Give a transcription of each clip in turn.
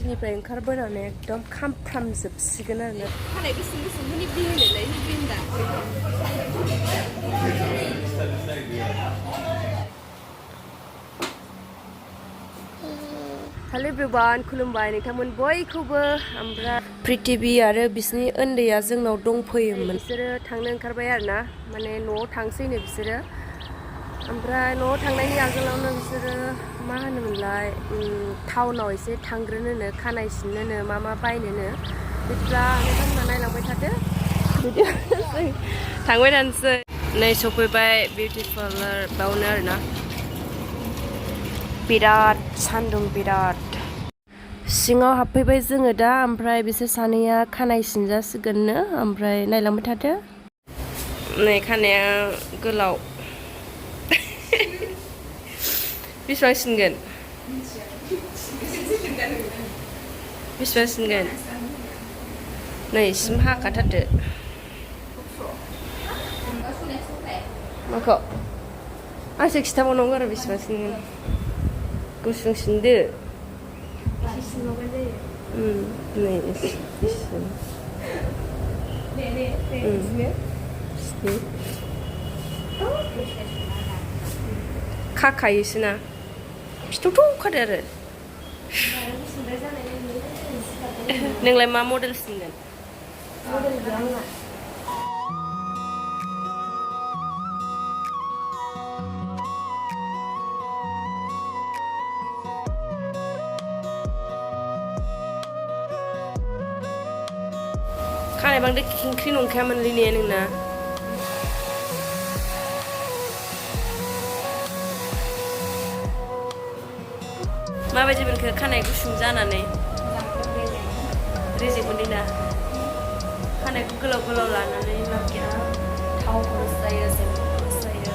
कलेजनिफ्राय ओंखारबोनानै एकदम खामफ्रामजोबसिगोन आरो ना खानाय गुसुं गुसुंफोरनि बिहोनोलाय बिन्दा हेल' एभ्रिवान खुलुमबाय नोंथांमोन बयखौबो ओमफ्राय प्रिथिबि आरो बिसोरनि उन्दैया जोंनाव दंफैयोमोन बिसोरो थांनो ओंखारबाय आरो ना माने न'आव थांसैनो बिसोरो ओमफ्राय न'आव थांनायनि आगोलावनो बिसोरो मा होनोमोनलाय टाउनाव एसे थांग्रोनोनो खानाय सिननोनो मा बायनोनो बिदिब्ला नोंथांमोना नायलांबाय थादो बिदि थांबाय थानोसै नै सफैबाय बिउटि पार्लार बावनो आरो ना बिराद सान्दुं बिराद सिङाव हाबफैबाय जोङो दा ओमफ्राय बिसोर सानैया खानाय सिनजासिगोननो ओमफ्राय नायलांबाय थादो नै खानाया गोलाव बेसेबां सिनगोन बेसेबां सिनगोन नै सिम हाखाथारदो माखौ आंसो खिथाबावनांगौ आरो बेसेबां सिनगोन गुसुं सिनदो नै खाखायोसोना फिथौथ' खादो आरो नोंलाय मा मडेल सिनगोन खानाय बांद्राय खिंख्रि नंखायामोनलै ने नोंना माबायदि मोनखो खानाय गुसुं जानानै रेजें मोनोना खानायखौ गोलाव गोलाव लानानै लाब गैया थाव खरस जायो जेबो खरस जायो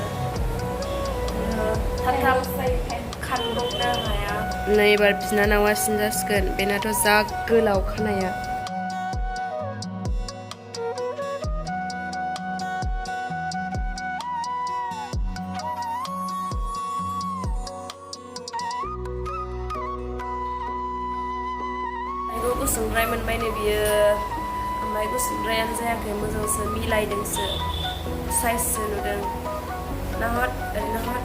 थाब थाब खानब्रबनो हाया नै एबार बिनानावा सिनजासिगोन बेनाथ' जा गोलाव खानाया गुसुंद्राय मोनबायनो बियो ओमफ्राय गुसुंद्रायानो जायाखै मोजांसो मिलायदोंसो साइजसो नुदों नाहर ओरैनो हर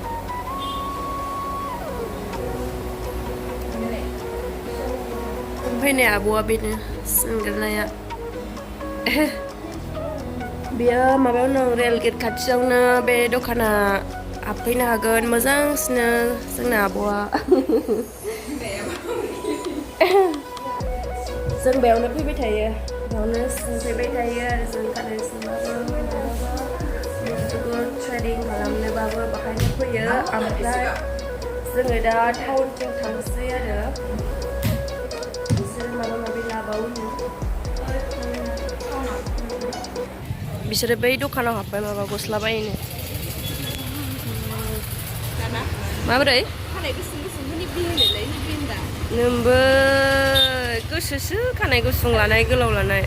ओमफ्राय नै आब'आ बेनो सिनग्रोनाया बेयो माबायावनो रेल गेट खाथियावनो बे दखाना हाबफैनो हागोन मोजांसिनो जोंना आब'आ जों बेयावनो फैबाय थायो बेयावनो सिनफैबाय थायो आरो जों खानाय सिनबाबो माबाबो थ्रेडिं खालामनोबाबो बाहायनो फैयो ओमफ्राय जोङो दा टाउनथिं थांसै आरो बिसोरो माबा माबि लाबावनो बिसोरो बै दखानाव हाबबाय माबा गस्ला बायनो माबोरै खानाय गुसुं गुसुंफोरनि बिहोनोलाय बिन्दा नोंबो गोसोसो खानाय गुसुं लानाय गोलाव लानाय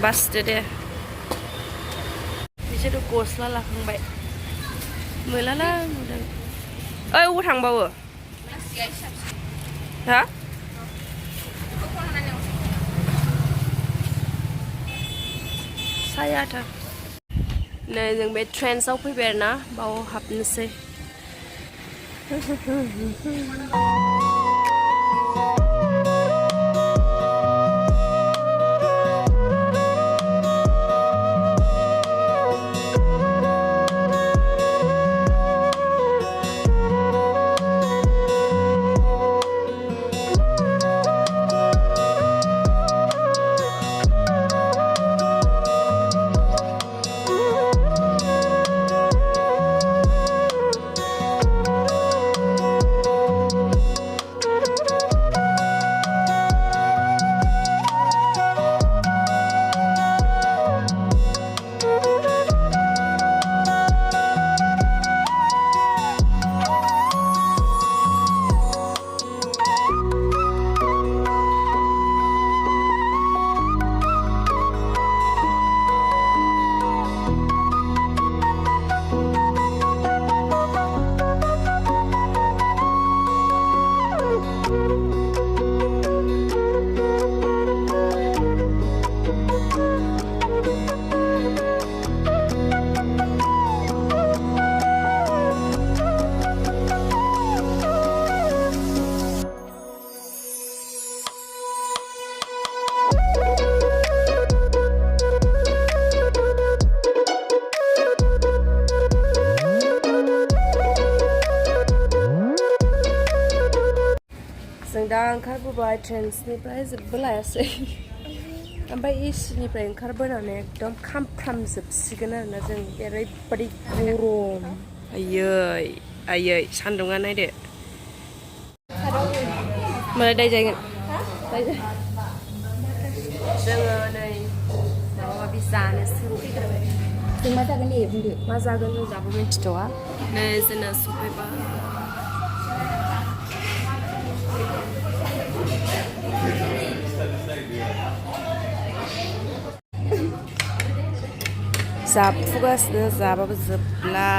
बासिदो दे बिसोरो गस्ला लाखांबाय मोलाला नुदों ओइ अबाव थांबावो हा सायाथार नै जों बे ट्रेन्सआव फैबाय आरो ना बाव हाबनोसै जों दा ओंखारबोबाय ट्रेन्सनिफ्राय जेबो लायासै ओमफ्राय एसिनिफ्राय ओंखारबोनानै एकदम खामफ्रामजोबसिगोन आरोना जों ओरैबायदि गरम आयै आयै सान्दुङा नायदो मालाय दाय जागोन जोङो नै माबा माबि जानोसो फैग्रोबाय जों मा जागोन दे बुंदो मा जागोन जों दाबो मिन्थिथ'वा नै जोंना सफैबाय जाफुगासिनो जाबाबो जोबला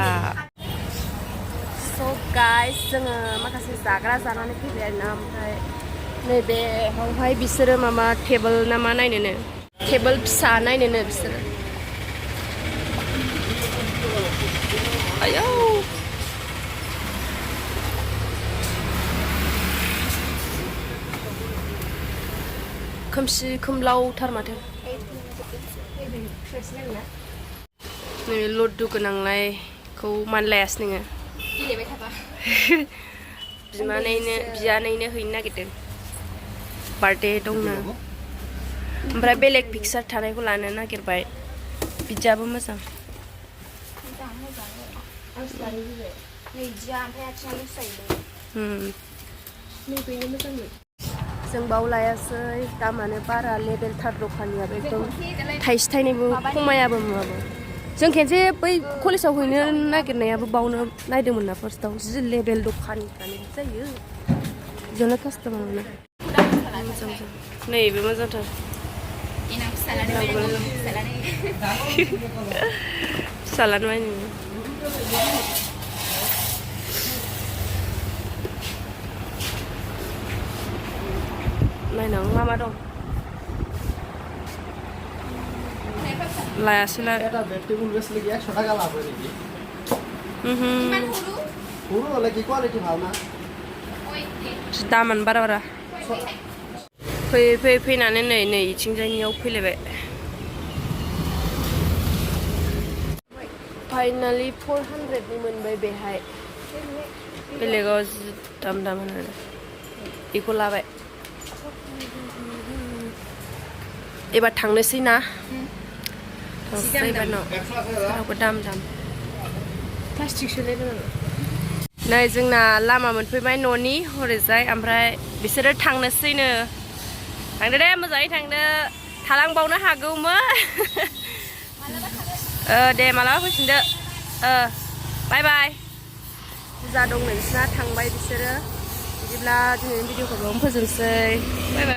स' गाइस जोङो माखासे जाग्रा जानानै फैबाय आरोना ओमफ्राय नैबेयावहाय बिसोरो माबा टेबोल ना मा नायनोनो टेबोल फिसा नायनोनो बिसोरो आयौ खोमसि खोमलावथार माथो नैबे लड्डु गोनांलायखौ मानो लायासै नोङो गेलेबाय थाबा बियानैनो हैनो नागिरदों बार्थडे दंनो ओमफ्राय बेलेग पिकचार थानायखौ लानो नागिरबाय बिदियाबो मोजां जों बाव लायासै दामानो बारा लेभेलथार दखानियाबो एकदम थाइसे थाइनैबो खमायाबो माबो जों खेनसे बै कलेजाव हैनो नागिरनायाबो बावनो नायदोंमोन ना फार्स्टआव जि लेभेल दखानिफ्रानो जायो बिदियावनो कास्टमार मोनो मोजां नैबे मोजांथार फिसालानो बायनो नायनां मा मा दं लायासै ला दामानो बारा बारा फैयै फैनानै नै इथिंजायनियाव फैलायबाय फाइनालि 400नि मोनबाय बेहाय बेलेगाव जि दाम होनो बेखौ लाबाय एबार थांनोसै ना थांसै एबारनाव जेरावबो दाम प्लास्टिक सोलायनो नै जोंना लामा मोनफैबाय न'नि हरैजाय ओमफ्राय बिसोरो थांनोसैनो थांदो दे मोजाङै थांदो थालांबावनो हागौमोन दे मालाबा फैफिनदो बाय बाय फुजा दं नोंसिना थांबाय बिसोरो बिदिब्ला दिनैनि भिडिअखौ बावनो फोजोबनोसै बाय बाय